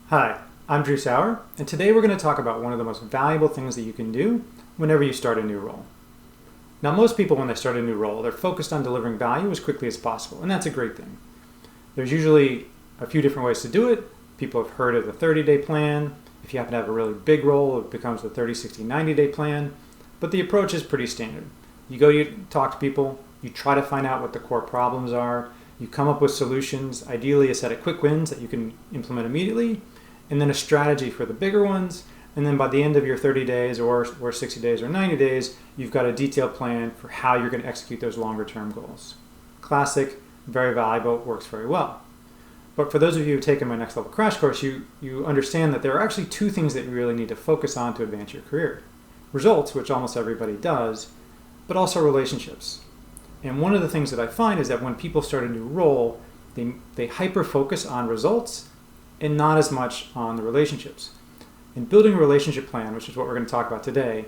Hi, I'm Drew Saur, and today we're going to talk about one of the most valuable things that you can do whenever you start a new role. Now, most people, when they start a new role, they're focused on delivering value as quickly as possible, and that's a great thing. There's usually a few different ways to do it. People have heard of the 30-day plan. If you happen to have a really big role, it becomes the 30, 60, 90-day plan. But the approach is pretty standard. You talk to people, you try to find out what the core problems are, you come up with solutions, ideally a set of quick wins that you can implement immediately, and then a strategy for the bigger ones. And then by the end of your 30 days or 60 days or 90 days, you've got a detailed plan for how you're going to execute those longer term goals. Classic, very valuable, works very well. But for those of you who've taken my next level crash course, you understand that there are actually two things that you really need to focus on to advance your career. Results, which almost everybody does, but also relationships. And one of the things that I find is that when people start a new role, they hyper-focus on results and not as much on the relationships. And building a relationship plan, which is what we're going to talk about today,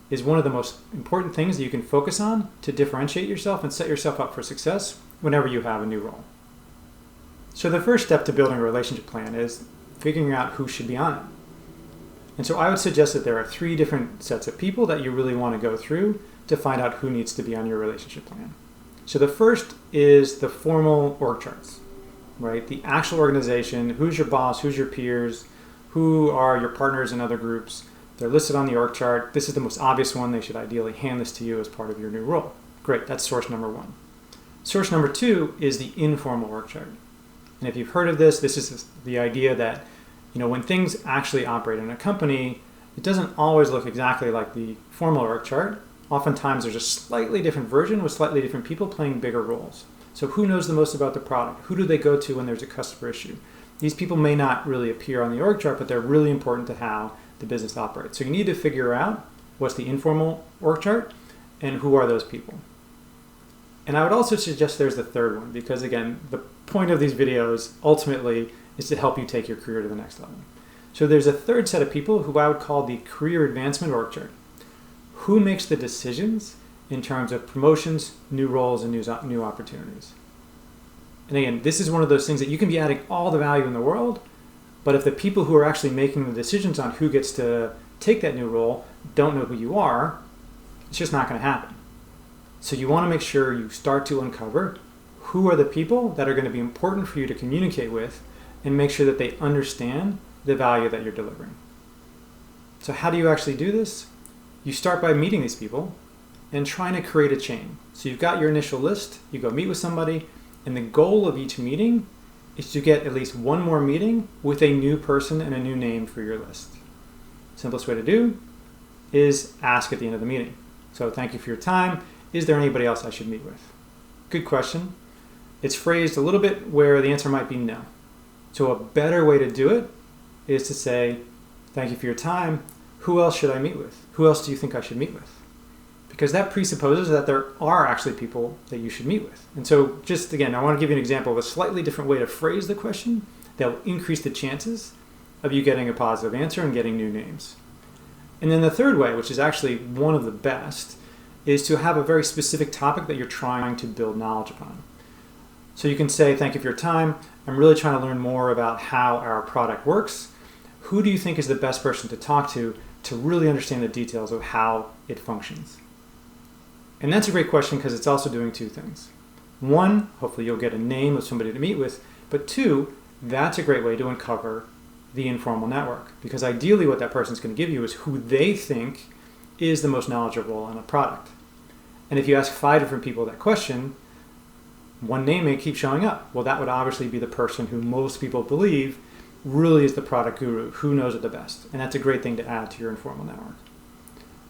is one of the most important things that you can focus on to differentiate yourself and set yourself up for success whenever you have a new role. So the first step to building a relationship plan is figuring out who should be on it. And so I would suggest that there are 3 different sets of people that you really want to go through to find out who needs to be on your relationship plan. So the first is the formal org charts, right? The actual organization, who's your boss, who's your peers, who are your partners in other groups. They're listed on the org chart. This is the most obvious one. They should ideally hand this to you as part of your new role. Great, that's source number 1. Source number 2 is the informal org chart. And if you've heard of this, this is the idea that, when things actually operate in a company, it doesn't always look exactly like the formal org chart. Oftentimes there's a slightly different version with slightly different people playing bigger roles. So who knows the most about the product? Who do they go to when there's a customer issue? These people may not really appear on the org chart, but they're really important to how the business operates. So you need to figure out what's the informal org chart and who are those people. And I would also suggest there's the third one, because again, the point of these videos ultimately is to help you take your career to the next level. So there's a third set of people who I would call the career advancement org chart. Who makes the decisions in terms of promotions, new roles, and new opportunities? And again, this is one of those things that you can be adding all the value in the world, but if the people who are actually making the decisions on who gets to take that new role don't know who you are, it's just not going to happen. So you want to make sure you start to uncover who are the people that are going to be important for you to communicate with and make sure that they understand the value that you're delivering. So how do you actually do this? You start by meeting these people and trying to create a chain. So you've got your initial list, you go meet with somebody, and the goal of each meeting is to get at least one more meeting with a new person and a new name for your list. Simplest way to do is ask at the end of the meeting. So thank you for your time. Is there anybody else I should meet with? Good question. It's phrased a little bit where the answer might be no. So a better way to do it is to say, thank you for your time. Who else should I meet with? Who else do you think I should meet with? Because that presupposes that there are actually people that you should meet with. And so just again, I want to give you an example of a slightly different way to phrase the question that will increase the chances of you getting a positive answer and getting new names. And then the third way, which is actually one of the best, is to have a very specific topic that you're trying to build knowledge upon. So you can say, thank you for your time. I'm really trying to learn more about how our product works. Who do you think is the best person to talk to really understand the details of how it functions? And that's a great question because it's also doing 2 things. 1, hopefully you'll get a name of somebody to meet with, but 2, that's a great way to uncover the informal network, because ideally what that person's going to give you is who they think is the most knowledgeable on a product. And if you ask 5 different people that question, one name may keep showing up. Well, that would obviously be the person who most people believe really is the product guru, who knows it the best. And that's a great thing to add to your informal network.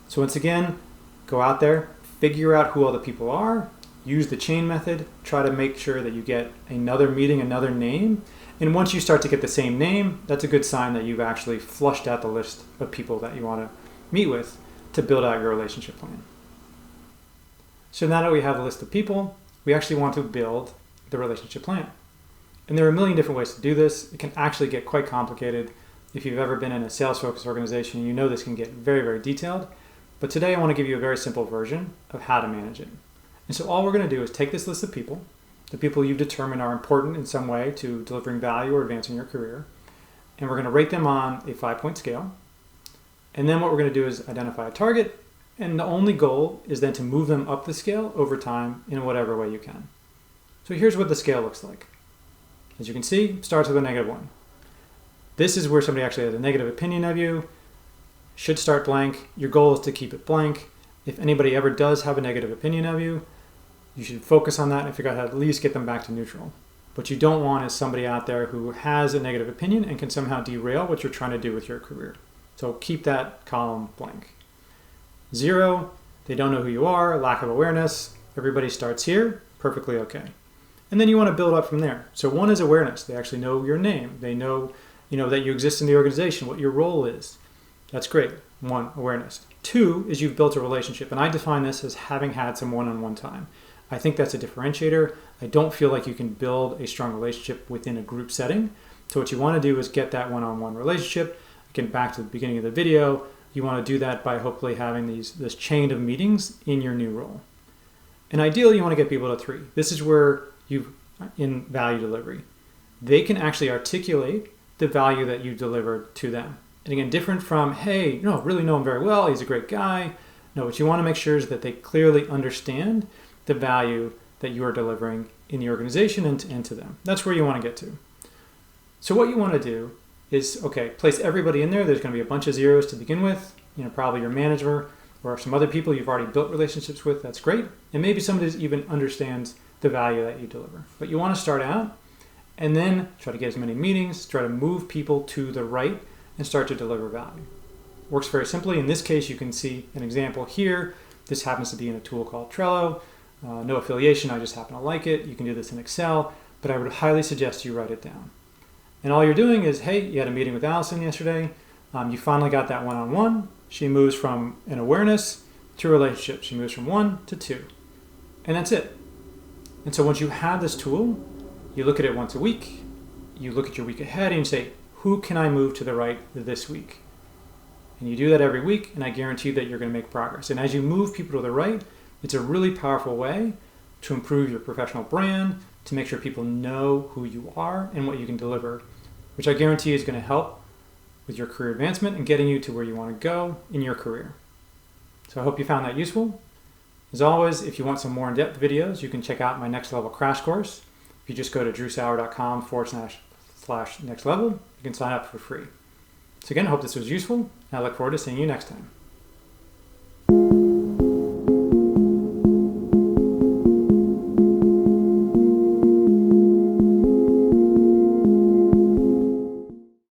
So once again, go out there, figure out who all the people are, use the chain method, try to make sure that you get another meeting, another name. And once you start to get the same name, that's a good sign that you've actually flushed out the list of people that you want to meet with to build out your relationship plan. So now that we have a list of people, we actually want to build the relationship plan. And there are a million different ways to do this. It can actually get quite complicated. If you've ever been in a sales-focused organization, you know this can get very, very detailed. But today I want to give you a very simple version of how to manage it. And so all we're going to do is take this list of people, the people you've determined are important in some way to delivering value or advancing your career, and we're going to rate them on a 5-point scale. And then what we're going to do is identify a target, and the only goal is then to move them up the scale over time in whatever way you can. So here's what the scale looks like. As you can see, it starts with a -1. This is where somebody actually has a negative opinion of you. Should start blank. Your goal is to keep it blank. If anybody ever does have a negative opinion of you, you should focus on that and figure out how to at least get them back to neutral. What you don't want is somebody out there who has a negative opinion and can somehow derail what you're trying to do with your career. So keep that column blank. 0, they don't know who you are, lack of awareness. Everybody starts here, perfectly okay. And then you want to build up from there. So 1 is awareness. They actually know your name. They know, that you exist in the organization, what your role is. That's great. 1, awareness. 2 is you've built a relationship. And I define this as having had some one-on-one time. I think that's a differentiator. I don't feel like you can build a strong relationship within a group setting. So what you want to do is get that one-on-one relationship. Again, back to the beginning of the video, you want to do that by hopefully having this chain of meetings in your new role. And ideally, you want to get people to 3. This is where in value delivery, they can actually articulate the value that you delivered to them. And again, different from, hey, really know him very well, he's a great guy. No, what you want to make sure is that they clearly understand the value that you are delivering in the organization and to them. That's where you want to get to. So what you want to do is, place everybody in there. There's going to be a bunch of 0s to begin with, probably your manager or some other people you've already built relationships with. That's great. And maybe somebody that even understands the value that you deliver. But you want to start out and then try to get as many meetings, try to move people to the right and start to deliver value. Works very simply. In this case, you can see an example here. This happens to be in a tool called Trello. No affiliation, I just happen to like it. You can do this in Excel, but I would highly suggest you write it down. And all you're doing is, hey, you had a meeting with Allison yesterday. You finally got that one-on-one. She moves from an awareness to a relationship. She moves from 1 to 2. And that's it. And so once you have this tool, you look at it once a week. You look at your week ahead and you say, who can I move to the right this week? And you do that every week, and I guarantee that you're going to make progress. And as you move people to the right, it's a really powerful way to improve your professional brand, to make sure people know who you are and what you can deliver, which I guarantee is going to help with your career advancement and getting you to where you want to go in your career. So I hope you found that useful. As always, if you want some more in-depth videos, you can check out my next level crash course. If you just go to drewsaur.com/next level, you can sign up for free. So again, I hope this was useful, and I look forward to seeing you next time.